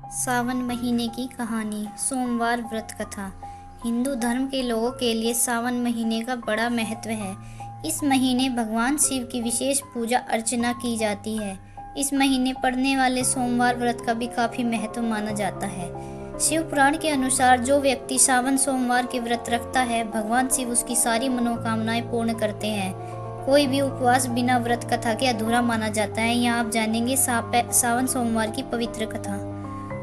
सावन महीने की कहानी। सोमवार व्रत कथा। हिंदू धर्म के लोगों के लिए सावन महीने का बड़ा महत्व है। इस महीने भगवान शिव की विशेष पूजा अर्चना की जाती है। इस महीने पड़ने वाले सोमवार व्रत का भी काफी महत्व माना जाता है। शिव पुराण के अनुसार जो व्यक्ति सावन सोमवार के व्रत रखता है, भगवान शिव उसकी सारी मनोकामनाएं पूर्ण करते हैं। कोई भी उपवास बिना व्रत कथा के अधूरा माना जाता है। यहाँ आप जानेंगे सावन सोमवार की पवित्र कथा।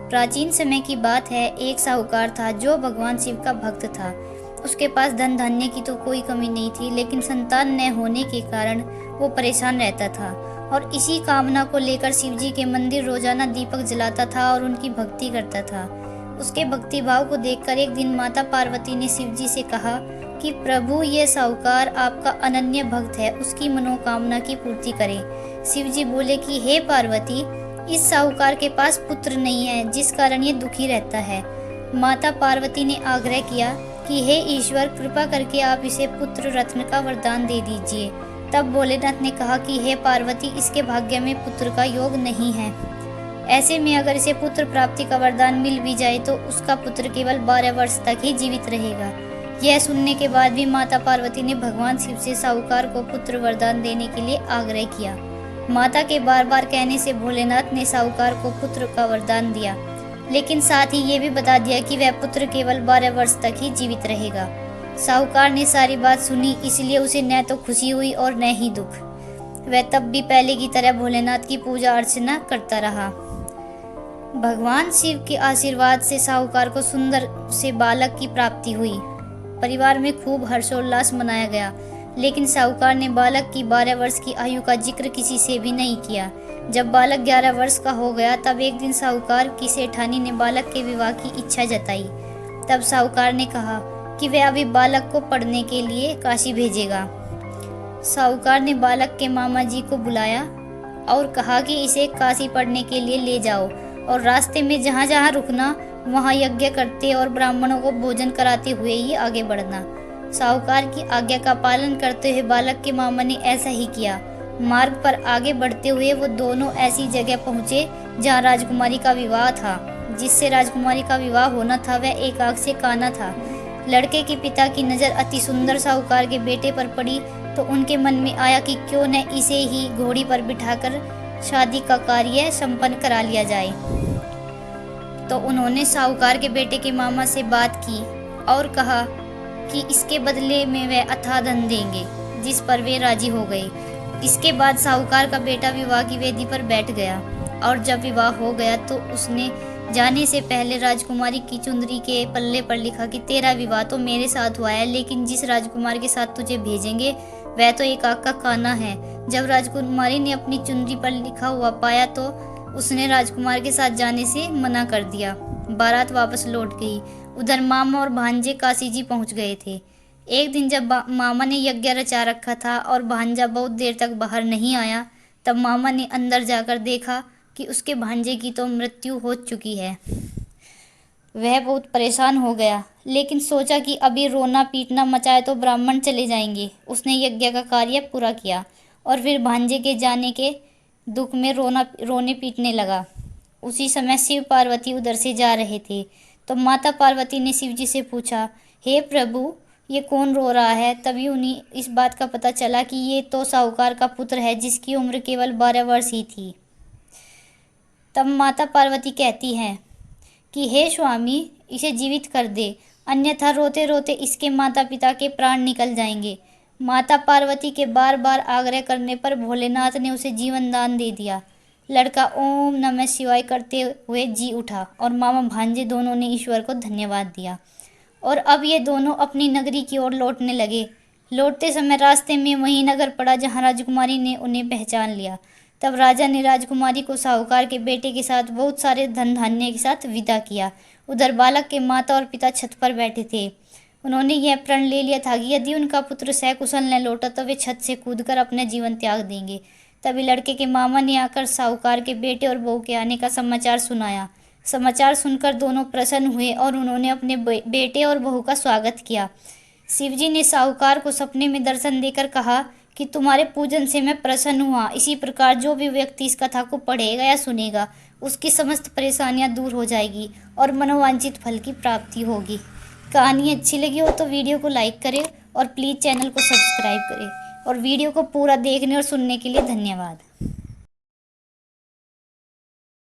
प्राचीन समय की बात है, एक साहूकार था जो भगवान शिव का भक्त था। उसके पास धन धान्य की तो कोई कमी नहीं थी, लेकिन संतान न होने के कारण वो परेशान रहता था और इसी कामना को लेकर शिव जी के मंदिर रोजाना दीपक जलाता था और उनकी भक्ति करता था। उसके भक्ति भाव को देखकर एक दिन माता पार्वती ने शिव जी से कहा कि प्रभु, ये साहूकार आपका अनन्य भक्त है, उसकी मनोकामना की पूर्ति करें। शिव जी बोले कि हे पार्वती, इस साहूकार के पास पुत्र नहीं है, जिस कारण ये दुखी रहता है। माता पार्वती ने आग्रह किया कि हे ईश्वर, कृपा करके आप इसे पुत्र रत्न का वरदान दे दीजिए। तब भोलेनाथ ने कहा कि हे पार्वती, इसके भाग्य में पुत्र का योग नहीं है। ऐसे में अगर इसे पुत्र प्राप्ति का वरदान मिल भी जाए तो उसका पुत्र केवल 12 वर्ष तक ही जीवित रहेगा। यह सुनने के बाद भी माता पार्वती ने भगवान शिव से साहूकार को पुत्र वरदान देने के लिए आग्रह किया। माता के बार बार कहने से भोलेनाथ ने साहूकार को पुत्र का वरदान दिया, लेकिन साथ ही ये भी बता दिया कि वह पुत्र केवल 12 वर्ष तक ही जीवित रहेगा। साहूकार ने सारी बात सुनी, इसलिए उसे न तो खुशी हुई और न ही दुख। वह तब भी पहले की तरह भोलेनाथ की पूजा अर्चना करता रहा। भगवान शिव के आशीर्वाद से साहूकार को सुंदर से बालक की प्राप्ति हुई। परिवार में खूब हर्षोल्लास मनाया गया, लेकिन साहूकार ने बालक की 12 वर्ष की आयु का जिक्र किसी से भी नहीं किया। जब बालक 11 वर्ष का हो गया, तब एक दिन साहूकार की सेठानी ने बालक के विवाह की इच्छा जताई। तब साहूकार ने कहा कि वह अभी बालक को पढ़ने के लिए काशी भेजेगा। साहूकार ने बालक के मामा जी को बुलाया और कहा कि इसे काशी पढ़ने के लिए ले जाओ और रास्ते में जहाँ जहाँ रुकना वहाँ यज्ञ करते और ब्राह्मणों को भोजन कराते हुए ही आगे बढ़ना। साहूकार की आज्ञा का पालन करते हुए बालक के मामा ने ऐसा ही किया। मार्ग पर आगे बढ़ते हुए वो दोनों ऐसी जगह पहुँचे जहाँ राजकुमारी का विवाह था। जिससे राजकुमारी का विवाह होना था वह एक आँख से काना था। लड़के के पिता की नज़र अति सुंदर साहूकार के बेटे पर पड़ी तो उनके मन में आया कि क्यों न इसे ही घोड़ी पर बिठाकर शादी का कार्य संपन्न करा लिया जाए। तो उन्होंने साहूकार के बेटे के मामा से बात की और कहा कि इसके बदले में वे अथाह धन देंगे, जिस पर वे राजी हो गए। इसके बाद साहूकार का बेटा विवाह की वेदी पर बैठ गया और जब विवाह हो गया तो उसने जाने से पहले राजकुमारी की चुंदरी के पल्ले पर लिखा कि तेरा विवाह तो मेरे साथ हुआ है, लेकिन जिस राजकुमार के साथ तुझे भेजेंगे वह तो एक आँख का काना है। जब राजकुमारी ने अपनी चुंदरी पर लिखा हुआ पाया तो उसने राजकुमार के साथ जाने से मना कर दिया। बारात वापस लौट गई। उधर मामा और भांजे काशी जी पहुंच गए थे। एक दिन जब मामा ने यज्ञ रचा रखा था और भांजा बहुत देर तक बाहर नहीं आया, तब मामा ने अंदर जाकर देखा कि उसके भांजे की तो मृत्यु हो चुकी है। वह बहुत परेशान हो गया, लेकिन सोचा कि अभी रोना पीटना मचाए तो ब्राह्मण चले जाएंगे। उसने यज्ञ का कार्य पूरा किया और फिर भांजे के जाने के दुख में रोने पीटने लगा। उसी समय शिव पार्वती उधर से जा रहे थे, तो माता पार्वती ने शिव जी से पूछा, हे प्रभु, ये कौन रो रहा है? तभी उन्हें इस बात का पता चला कि ये तो साहूकार का पुत्र है, जिसकी उम्र केवल 12 वर्ष ही थी। तब माता पार्वती कहती हैं कि हे स्वामी, इसे जीवित कर दे, अन्यथा रोते रोते इसके माता पिता के प्राण निकल जाएंगे। माता पार्वती के बार बार आग्रह करने पर भोलेनाथ ने उसे जीवन दान दे दिया। लड़का ओम नमः शिवाय करते हुए जी उठा और मामा भांजे दोनों ने ईश्वर को धन्यवाद दिया और अब ये दोनों अपनी नगरी की ओर लौटने लगे। लौटते समय रास्ते में वही नगर पड़ा जहाँ राजकुमारी ने उन्हें पहचान लिया। तब राजा ने राजकुमारी को साहूकार के बेटे के साथ बहुत सारे धन धान्य के साथ विदा किया। उधर बालक के माता और पिता छत पर बैठे थे। उन्होंने यह प्रण ले लिया था कि यदि उनका पुत्र सकुशल न लौटा तो वे छत से कूदकर अपना जीवन त्याग देंगे। तभी लड़के के मामा ने आकर साहूकार के बेटे और बहू के आने का समाचार सुनाया। समाचार सुनकर दोनों प्रसन्न हुए और उन्होंने अपने बेटे और बहू का स्वागत किया। शिवजी ने साहूकार को सपने में दर्शन देकर कहा कि तुम्हारे पूजन से मैं प्रसन्न हुआ। इसी प्रकार जो भी व्यक्ति इस कथा को पढ़ेगा या सुनेगा उसकी समस्त परेशानियां दूर हो जाएगी और मनोवांछित फल की प्राप्ति होगी। कहानी अच्छी लगी हो तो वीडियो को लाइक करें और प्लीज़ चैनल को सब्सक्राइब करें और वीडियो को पूरा देखने और सुनने के लिए धन्यवाद।